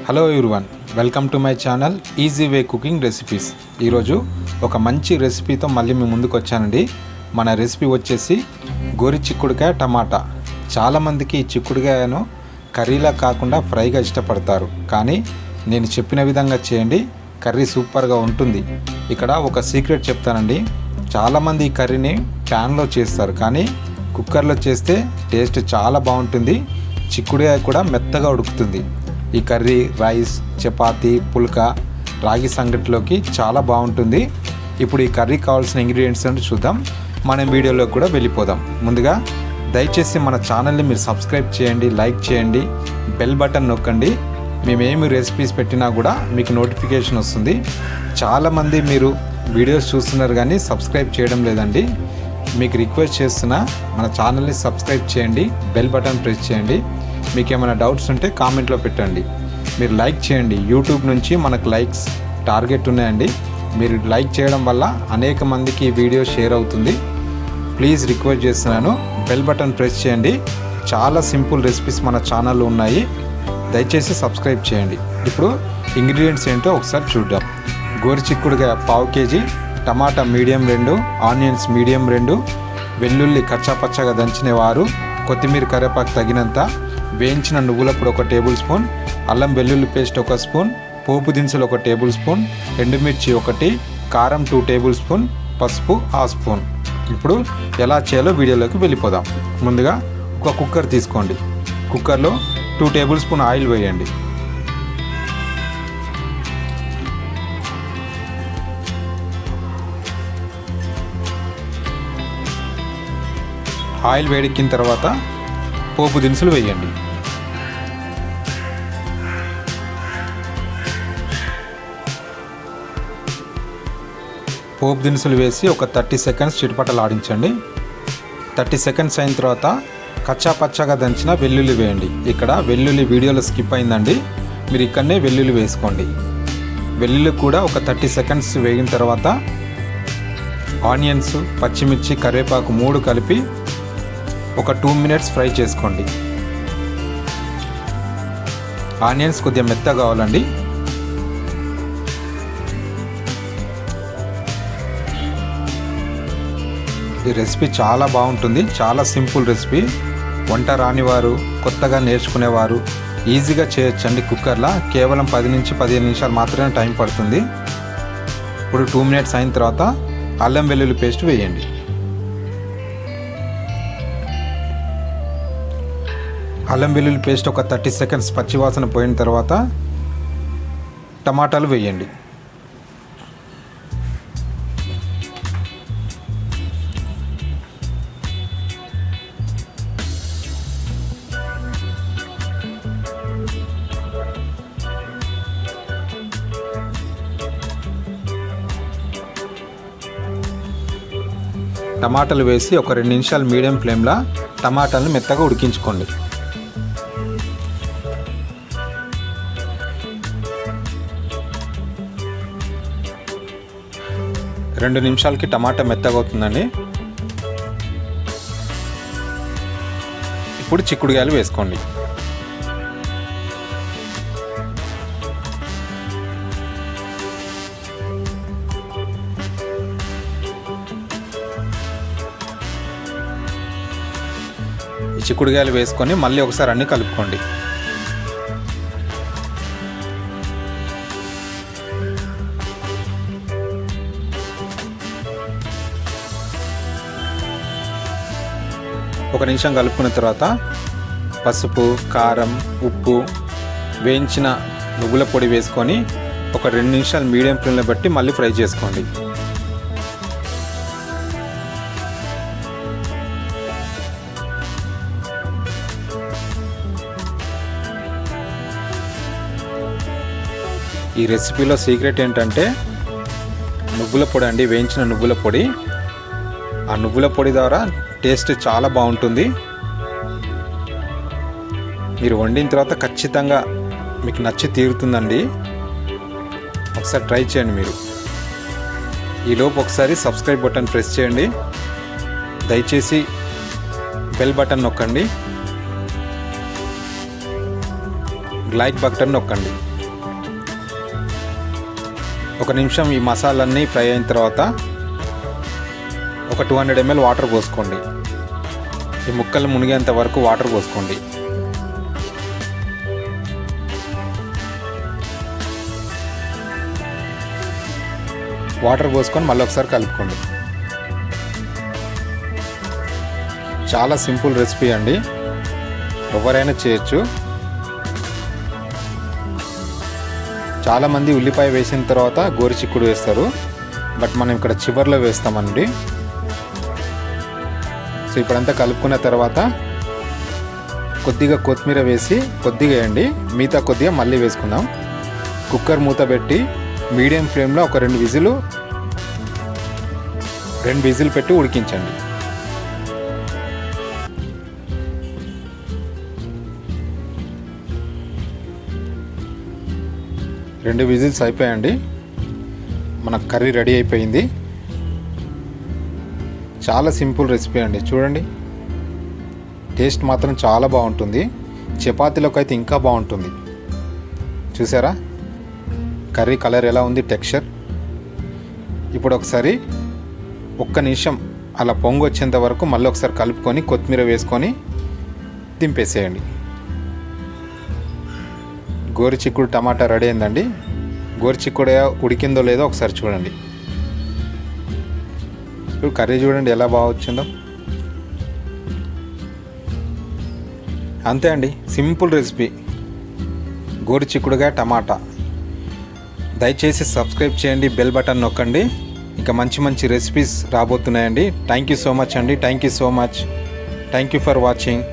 Hello everyone, welcome to my channel easy way cooking recipes. ఈరోజు ఒక మంచి రెసిపీతో మళ్ళీ మీ ముందుకు వచ్చానండి. మన రెసిపీ వచ్చేసి గోరి చిక్కుడుకాయ టమాటా. చాలామందికి ఈ చిక్కుడుకాయను కర్రీలా కాకుండా ఫ్రైగా ఇష్టపడతారు, కానీ నేను చెప్పిన విధంగా చేయండి, కర్రీ సూపర్గా ఉంటుంది. ఇక్కడ ఒక సీక్రెట్ చెప్తానండి. చాలామంది ఈ కర్రీని ప్యాన్లో చేస్తారు, కానీ కుక్కర్లో చేస్తే టేస్ట్ చాలా బాగుంటుంది. చిక్కుడుకాయ కూడా మెత్తగా ఉడుకుతుంది. ఈ కర్రీ రైస్, చపాతీ, పుల్కా, రాగి సంగటిలోకి చాలా బాగుంటుంది. ఇప్పుడు ఈ కర్రీ కావాల్సిన ఇంగ్రీడియంట్స్ అంటే చూద్దాం. మనం వీడియోలోకి కూడా వెళ్ళిపోదాం. ముందుగా దయచేసి మన ఛానల్ని మీరు సబ్స్క్రైబ్ చేయండి, లైక్ చేయండి, బెల్ బటన్ నొక్కండి. మేమేమి రెసిపీస్ పెట్టినా కూడా మీకు నోటిఫికేషన్ వస్తుంది. చాలామంది మీరు వీడియోస్ చూస్తున్నారు కానీ సబ్స్క్రైబ్ చేయడం లేదండి. మీకు రిక్వెస్ట్ చేస్తున్నా, మన ఛానల్ని సబ్స్క్రైబ్ చేయండి, బెల్ బటన్ ప్రెస్ చేయండి. మీకు ఏమైనా డౌట్స్ ఉంటే కామెంట్లో పెట్టండి. మీరు లైక్ చేయండి. యూట్యూబ్ నుంచి మనకు లైక్స్ టార్గెట్ ఉన్నాయండి. మీరు లైక్ చేయడం వల్ల అనేక మందికి ఈ వీడియో షేర్ అవుతుంది. ప్లీజ్ రిక్వెస్ట్ చేస్తున్నాను, బెల్ బటన్ ప్రెస్ చేయండి. చాలా సింపుల్ రెసిపీస్ మన ఛానల్లో ఉన్నాయి, దయచేసి సబ్స్క్రైబ్ చేయండి. ఇప్పుడు ఇంగ్రీడియంట్స్ ఏంటో ఒకసారి చూద్దాం. గోరు చిక్కుడుకాయ పావు కేజీ, టమాటా మీడియం 2, ఆనియన్స్ మీడియం 2, వెల్లుల్లి కచ్చాపచ్చగా దంచినవారు, కొత్తిమీర కరివేపాకు తగినంత, వేయించిన నువ్వుల పొడి 1 టేబుల్ స్పూన్, అల్లం వెల్లుల్లి పేస్ట్ 1 స్పూన్, పోపు దినుసులు 1 టేబుల్ స్పూన్, ఎండుమిర్చి 1, కారం 2 టేబుల్ స్పూన్, పసుపు 1/2 స్పూన్. ఇప్పుడు ఎలా చేయాలో వీడియోలోకి వెళ్ళిపోదాం. ముందుగా ఒక కుక్కర్ తీసుకోండి. కుక్కర్లో 2 టేబుల్ స్పూన్ ఆయిల్ వేయండి. ఆయిల్ వేడెక్కిన తర్వాత పోపు దినుసులు వేయండి. పోపు దినుసులు వేసి ఒక 30 సెకండ్స్ చిటపటలాడించండి. 30 సెకండ్స్ అయిన తర్వాత కచ్చా పచ్చగా దంచిన వెల్లుల్లి వేయండి. ఇక్కడ వెల్లుల్లి వీడియోలో స్కిప్ అయిందండి, మీరు ఇక్కడనే వెల్లుల్లి వేసుకోండి. వెల్లుల్లి కూడా ఒక 30 సెకండ్స్ వేగిన తర్వాత ఆనియన్స్, పచ్చిమిర్చి, కరివేపాకు 3 కలిపి ఒక 2 మినిట్స్ ఫ్రై చేసుకోండి. ఆనియన్స్ కొద్దిగా మెత్తగా కావాలండి. ఈ రెసిపీ చాలా బాగుంటుంది, చాలా సింపుల్ రెసిపీ. వంట రానివారు, కొత్తగా నేర్చుకునేవారు ఈజీగా చేయొచ్చండి. కుక్కర్లో కేవలం 10 నుంచి 15 నిమిషాలు మాత్రమే టైం పడుతుంది. ఇప్పుడు 2 మినిట్స్ అయిన తర్వాత అల్లం వెల్లుల్లి పేస్ట్ వేయండి. అల్లం వెల్లుల్లి పేస్ట్ ఒక 30 సెకండ్స్ పచ్చివాసన పోయిన తర్వాత టమాటాలు వేయండి. టమాటాలు వేసి ఒక 2 నిమిషాలు మీడియం ఫ్లేమ్లో టమాటాలను మెత్తగా ఉడికించుకోండి. 2 నిమిషాలకి టమాటా మెత్తగా అవుతుందండి. ఇప్పుడు చిక్కుడుకాయలు వేసుకోండి. ఈ చిక్కుడుకాయలు వేసుకొని మళ్ళీ ఒకసారి అన్నీ కలుపుకోండి. ఒక నిమిషం కలుపుకున్న తర్వాత పసుపు, కారం, ఉప్పు, వేయించిన నువ్వుల పొడి వేసుకొని ఒక 2 నిమిషాలు మీడియం ఫ్లేమ్లో పెట్టి మళ్ళీ ఫ్రై చేసుకోండి. ఈ రెసిపీలో సీక్రెట్ ఏంటంటే నువ్వుల పొడి అండి, వేయించిన నువ్వుల పొడి. ఆ నువ్వుల పొడి ద్వారా టేస్ట్ చాలా బాగుంటుంది. మీరు వండిన తర్వాత ఖచ్చితంగా మీకు నచ్చి తీరుతుందండి. ఒకసారి ట్రై చేయండి మీరు. ఈలోపు ఒకసారి సబ్స్క్రైబ్ బటన్ ప్రెస్ చేయండి. దయచేసి బెల్ బటన్ నొక్కండి, లైక్ బటన్ నొక్కండి. ఒక నిమిషం ఈ మసాలన్నీ ఫ్రై అయిన తర్వాత ఒక 200 ml వాటర్ పోసుకోండి. ఈ ముక్కలు మునిగేంత వరకు వాటర్ పోసుకోండి. వాటర్ పోసుకొని మళ్ళీ ఒకసారి కలుపుకోండి. చాలా సింపుల్ రెసిపీ అండి, ఎవరైనా చేయొచ్చు. చాలామంది ఉల్లిపాయ వేసిన తర్వాత గోరుచిక్కుడు వేస్తారు, బట్ మనం ఇక్కడ చివర్లో వేస్తామండి. సో ఇప్పుడంతా కలుపుకున్న తర్వాత కొద్దిగా కొత్తిమీర వేసి కొద్దిగా వేయండి, మిగతా కొద్దిగా మళ్ళీ వేసుకుందాం. కుక్కర్ మూత పెట్టి మీడియం ఫ్లేమ్లో ఒక 2 విజిల్ పెట్టి ఉడికించండి. రెండు విజిల్స్ అయిపోయాయండి, మన కర్రీ రెడీ అయిపోయింది. చాలా సింపుల్ రెసిపీ అండి, చూడండి. టేస్ట్ మాత్రం చాలా బాగుంటుంది, చపాతీలోకి అయితే ఇంకా బాగుంటుంది. చూసారా కర్రీ కలర్ ఎలా ఉంది, టెక్స్చర్. ఇప్పుడు ఒకసారి 1 నిమిషం అలా పొంగు వచ్చేంత వరకు మళ్ళీ ఒకసారి కలుపుకొని కొత్తిమీర వేసుకొని దింపేసేయండి. గోరుచిక్కుడు టమాటా రెడీ అయిందండి. గోరుచిక్కుడు ఉడికిందో లేదో ఒకసారి చూడండి. ఇప్పుడు కర్రీ చూడండి ఎలా బాగా వచ్చిందో. అంతే అండి, సింపుల్ రెసిపీ గోరుచిక్కుడుగా టమాటా. దయచేసి సబ్స్క్రైబ్ చేయండి, బెల్ బటన్ నొక్కండి. ఇంకా మంచి మంచి రెసిపీస్ రాబోతున్నాయండి. థ్యాంక్ యూ సో మచ్ అండి, thank you so much, thank you for watching.